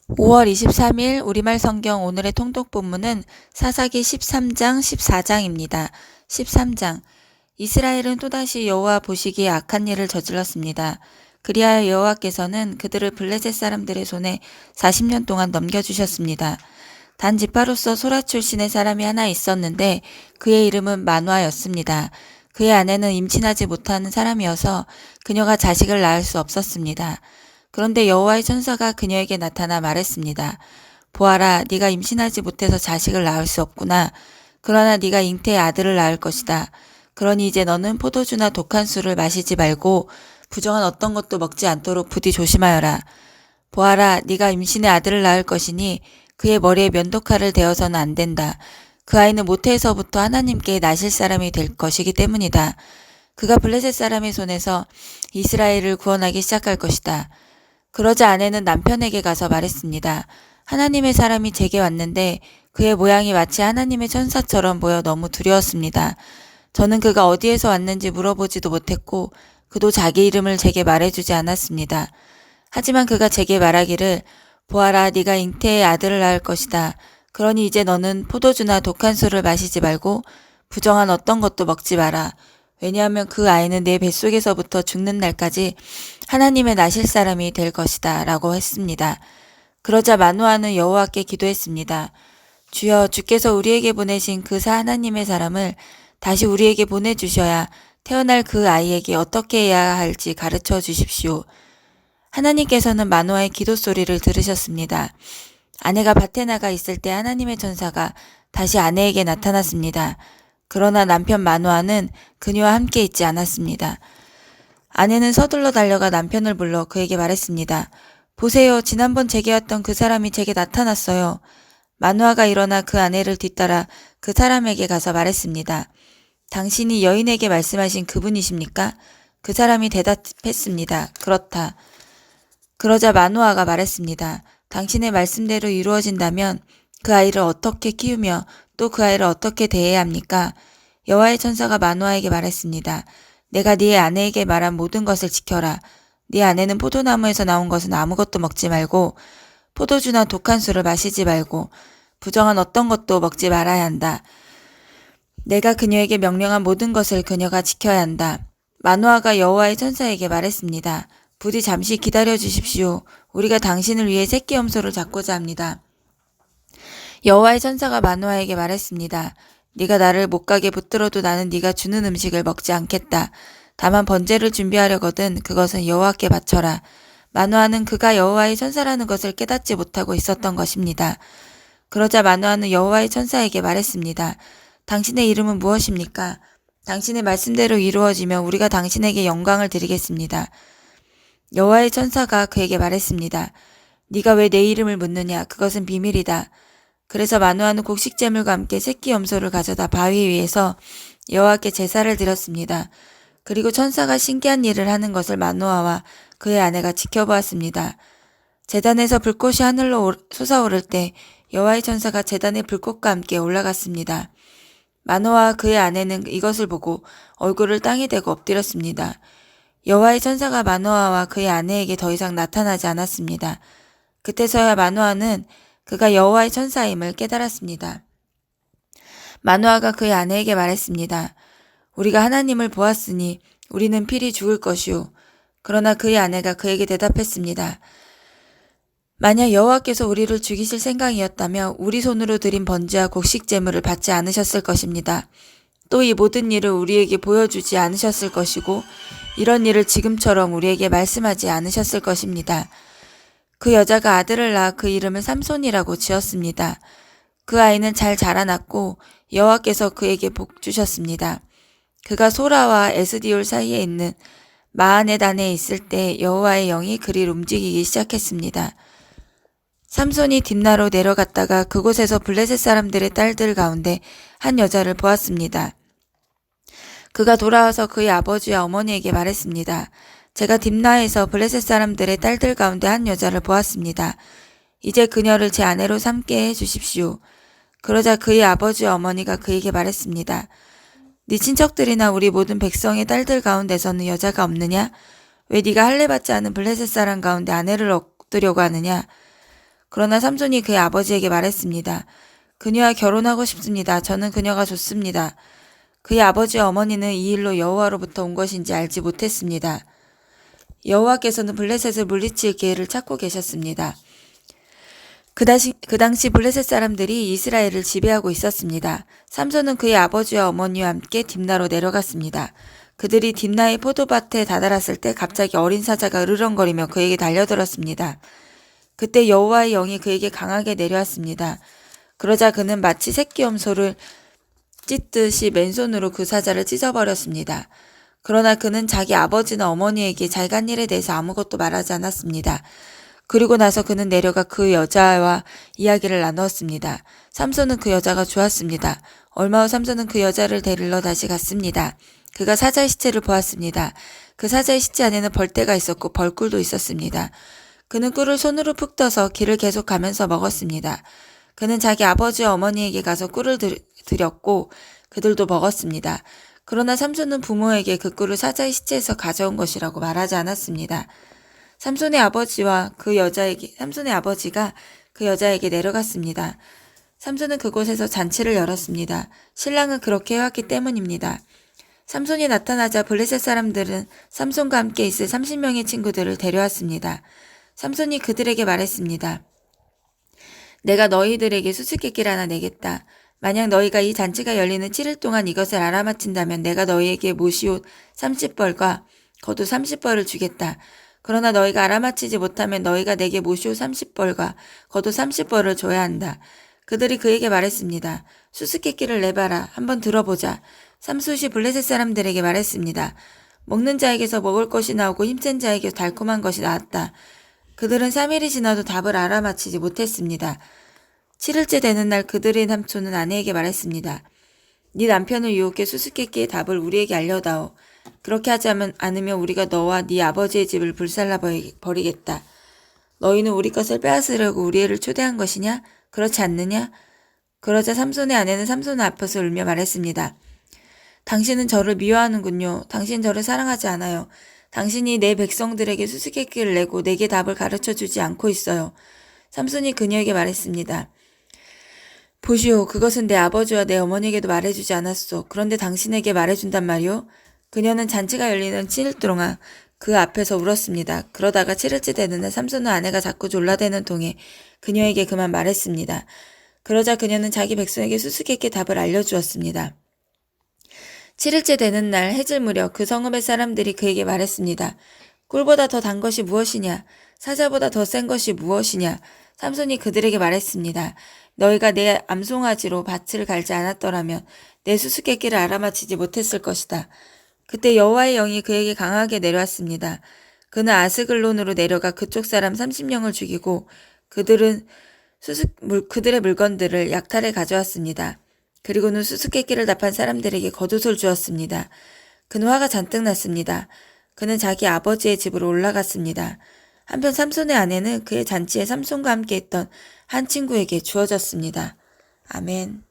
5월 23일 우리말 성경 오늘의 통독 본문은 사사기 13장 14장입니다. 13장 이스라엘은 또다시 여호와 보시기에 악한 일을 저질렀습니다. 그리하여 여호와께서는 그들을 블레셋 사람들의 손에 40년 동안 넘겨주셨습니다. 단 지파로서 소라 출신의 사람이 하나 있었는데 그의 이름은 마누아였습니다. 그의 아내는 임신하지 못하는 사람이어서 그녀가 자식을 낳을 수 없었습니다. 그런데 여호와의 천사가 그녀에게 나타나 말했습니다. 보아라, 네가 임신하지 못해서 자식을 낳을 수 없구나. 그러나 네가 잉태의 아들을 낳을 것이다. 그러니 이제 너는 포도주나 독한 술을 마시지 말고 부정한 어떤 것도 먹지 않도록 부디 조심하여라. 보아라, 네가 임신의 아들을 낳을 것이니 그의 머리에 면도칼을 대어서는 안 된다. 그 아이는 모태에서부터 하나님께 나실 사람이 될 것이기 때문이다. 그가 블레셋 사람의 손에서 이스라엘을 구원하기 시작할 것이다. 그러자 아내는 남편에게 가서 말했습니다. 하나님의 사람이 제게 왔는데 그의 모양이 마치 하나님의 천사처럼 보여 너무 두려웠습니다. 저는 그가 어디에서 왔는지 물어보지도 못했고 그도 자기 이름을 제게 말해주지 않았습니다. 하지만 그가 제게 말하기를 보아라, 네가 잉태의 아들을 낳을 것이다. 그러니 이제 너는 포도주나 독한 술을 마시지 말고 부정한 어떤 것도 먹지 마라. 왜냐하면 그 아이는 내 뱃속에서부터 죽는 날까지 하나님의 나실 사람이 될 것이다 라고 했습니다. 그러자 마누아는 여호와께 기도했습니다. 주여, 주께서 우리에게 보내신 그 하나님의 사람을 다시 우리에게 보내주셔야 태어날 그 아이에게 어떻게 해야 할지 가르쳐 주십시오. 하나님께서는 마누아의 기도 소리를 들으셨습니다. 아내가 밭에 나가 있을 때 하나님의 천사가 다시 아내에게 나타났습니다. 그러나 남편 마누아는 그녀와 함께 있지 않았습니다. 아내는 서둘러 달려가 남편을 불러 그에게 말했습니다. 보세요, 지난번 제게 왔던 그 사람이 제게 나타났어요. 마누아가 일어나 그 아내를 뒤따라 그 사람에게 가서 말했습니다. 당신이 여인에게 말씀하신 그분이십니까? 그 사람이 대답했습니다. 그렇다. 그러자 마누아가 말했습니다. 당신의 말씀대로 이루어진다면 그 아이를 어떻게 키우며 또 그 아이를 어떻게 대해야 합니까? 여호와의 천사가 마누아에게 말했습니다. 내가 네 아내에게 말한 모든 것을 지켜라. 네 아내는 포도나무에서 나온 것은 아무것도 먹지 말고 포도주나 독한 술을 마시지 말고 부정한 어떤 것도 먹지 말아야 한다. 내가 그녀에게 명령한 모든 것을 그녀가 지켜야 한다. 마누아가 여호와의 천사에게 말했습니다. 부디 잠시 기다려 주십시오. 우리가 당신을 위해 새끼 염소를 잡고자 합니다. 여호와의 천사가 마누아에게 말했습니다. 네가 나를 못 가게 붙들어도 나는 네가 주는 음식을 먹지 않겠다. 다만 번제를 준비하려거든 그것은 여호와께 바쳐라. 마누아는 그가 여호와의 천사라는 것을 깨닫지 못하고 있었던 것입니다. 그러자 마누아는 여호와의 천사에게 말했습니다. 당신의 이름은 무엇입니까? 당신의 말씀대로 이루어지면 우리가 당신에게 영광을 드리겠습니다. 여호와의 천사가 그에게 말했습니다. 네가 왜 내 이름을 묻느냐? 그것은 비밀이다. 그래서 마누아는 곡식제물과 함께 새끼 염소를 가져다 바위 위에서 여호와께 제사를 드렸습니다. 그리고 천사가 신기한 일을 하는 것을 마누아와 그의 아내가 지켜보았습니다. 제단에서 불꽃이 하늘로 솟아오를 때 여호와의 천사가 제단의 불꽃과 함께 올라갔습니다. 마누아와 그의 아내는 이것을 보고 얼굴을 땅에 대고 엎드렸습니다. 여호와의 천사가 마누아와 그의 아내에게 더 이상 나타나지 않았습니다. 그때서야 마누아는 그가 여호와의 천사임을 깨달았습니다. 마누아가 그의 아내에게 말했습니다. 우리가 하나님을 보았으니 우리는 필히 죽을 것이오. 그러나 그의 아내가 그에게 대답했습니다. 만약 여호와께서 우리를 죽이실 생각이었다면 우리 손으로 드린 번제와 곡식 제물을 받지 않으셨을 것입니다. 또 이 모든 일을 우리에게 보여주지 않으셨을 것이고 이런 일을 지금처럼 우리에게 말씀하지 않으셨을 것입니다. 그 여자가 아들을 낳아 그 이름을 삼손이라고 지었습니다. 그 아이는 잘 자라났고 여호와께서 그에게 복 주셨습니다. 그가 소라와 에스디올 사이에 있는 마하네단에 있을 때 여호와의 영이 그를 움직이기 시작했습니다. 삼손이 딥나로 내려갔다가 그곳에서 블레셋 사람들의 딸들 가운데 한 여자를 보았습니다. 그가 돌아와서 그의 아버지와 어머니에게 말했습니다. 제가 딥나에서 블레셋 사람들의 딸들 가운데 한 여자를 보았습니다. 이제 그녀를 제 아내로 삼게 해주십시오. 그러자 그의 아버지와 어머니가 그에게 말했습니다. 네 친척들이나 우리 모든 백성의 딸들 가운데서는 여자가 없느냐? 왜 네가 할례받지 않은 블레셋 사람 가운데 아내를 얻으려고 하느냐? 그러나 삼손이 그의 아버지에게 말했습니다. 그녀와 결혼하고 싶습니다. 저는 그녀가 좋습니다. 그의 아버지와 어머니는 이 일로 여호와로부터 온 것인지 알지 못했습니다. 여호와께서는 블레셋을 물리칠 기회를 찾고 계셨습니다. 그 당시 블레셋 사람들이 이스라엘을 지배하고 있었습니다. 삼손은 그의 아버지와 어머니와 함께 딥나로 내려갔습니다. 그들이 딥나의 포도밭에 다다랐을 때 갑자기 어린 사자가 으르렁거리며 그에게 달려들었습니다. 그때 여호와의 영이 그에게 강하게 내려왔습니다. 그러자 그는 마치 새끼 염소를 찢듯이 맨손으로 그 사자를 찢어버렸습니다. 그러나 그는 자기 아버지나 어머니에게 잘간 일에 대해서 아무것도 말하지 않았습니다. 그리고 나서 그는 내려가 그 여자와 이야기를 나누었습니다. 삼손은 그 여자가 좋았습니다. 얼마 후 삼손은 그 여자를 데리러 다시 갔습니다. 그가 사자의 시체를 보았습니다. 그 사자의 시체 안에는 벌떼가 있었고 벌꿀도 있었습니다. 그는 꿀을 손으로 푹 떠서 길을 계속 가면서 먹었습니다. 그는 자기 아버지와 어머니에게 가서 꿀을 드렸고 그들도 먹었습니다. 그러나 삼손은 부모에게 그 꿀을 사자의 시체에서 가져온 것이라고 말하지 않았습니다. 삼손의 아버지가 그 여자에게 내려갔습니다. 삼손은 그곳에서 잔치를 열었습니다. 신랑은 그렇게 해왔기 때문입니다. 삼손이 나타나자 블레셋 사람들은 삼손과 함께 있을 30명의 친구들을 데려왔습니다. 삼손이 그들에게 말했습니다. 내가 너희들에게 수수께끼를 하나 내겠다. 만약 너희가 이 잔치가 열리는 7일 동안 이것을 알아맞힌다면 내가 너희에게 모시옷 30벌과 겉옷 30벌을 주겠다. 그러나 너희가 알아맞히지 못하면 너희가 내게 모시옷 30벌과 겉옷 30벌을 줘야 한다. 그들이 그에게 말했습니다. 수수께끼를 내봐라. 한번 들어보자. 삼손이 블레셋 사람들에게 말했습니다. 먹는 자에게서 먹을 것이 나오고 힘센 자에게서 달콤한 것이 나왔다. 그들은 3일이 지나도 답을 알아맞히지 못했습니다. 7일째 되는 날 그들의 삼촌은 아내에게 말했습니다. 네 남편을 유혹해 수수께끼의 답을 우리에게 알려다오. 그렇게 하지 않으면 우리가 너와 네 아버지의 집을 불살라 버리겠다. 너희는 우리 것을 빼앗으려고 우리 애를 초대한 것이냐? 그렇지 않느냐? 그러자 삼손의 아내는 삼손 앞에서 울며 말했습니다. 당신은 저를 미워하는군요. 당신 저를 사랑하지 않아요. 당신이 내 백성들에게 수수께끼를 내고 내게 답을 가르쳐주지 않고 있어요. 삼손이 그녀에게 말했습니다. 보시오, 그것은 내 아버지와 내 어머니에게도 말해주지 않았소. 그런데 당신에게 말해준단 말이오. 그녀는 잔치가 열리는 7일 동안 그 앞에서 울었습니다. 그러다가 7일째 되는 날 삼손은 아내가 자꾸 졸라대는 통에 그녀에게 그만 말했습니다. 그러자 그녀는 자기 백성에게 수수께끼 답을 알려주었습니다. 7일째 되는 날 해질 무렵 그 성읍의 사람들이 그에게 말했습니다. 꿀보다 더 단 것이 무엇이냐? 사자보다 더 센 것이 무엇이냐? 삼손이 그들에게 말했습니다. 너희가 내 암송아지로 밭을 갈지 않았더라면 내 수수께끼를 알아맞히지 못했을 것이다. 그때 여호와의 영이 그에게 강하게 내려왔습니다. 그는 아스글론으로 내려가 그쪽 사람 30명을 죽이고 그들의 물건들을 약탈해 가져왔습니다. 그리고는 수수께끼를 답한 사람들에게 겉옷을 주었습니다. 그는 화가 잔뜩 났습니다. 그는 자기 아버지의 집으로 올라갔습니다. 한편 삼손의 아내는 그의 잔치에 삼손과 함께 있던 한 친구에게 주어졌습니다. 아멘.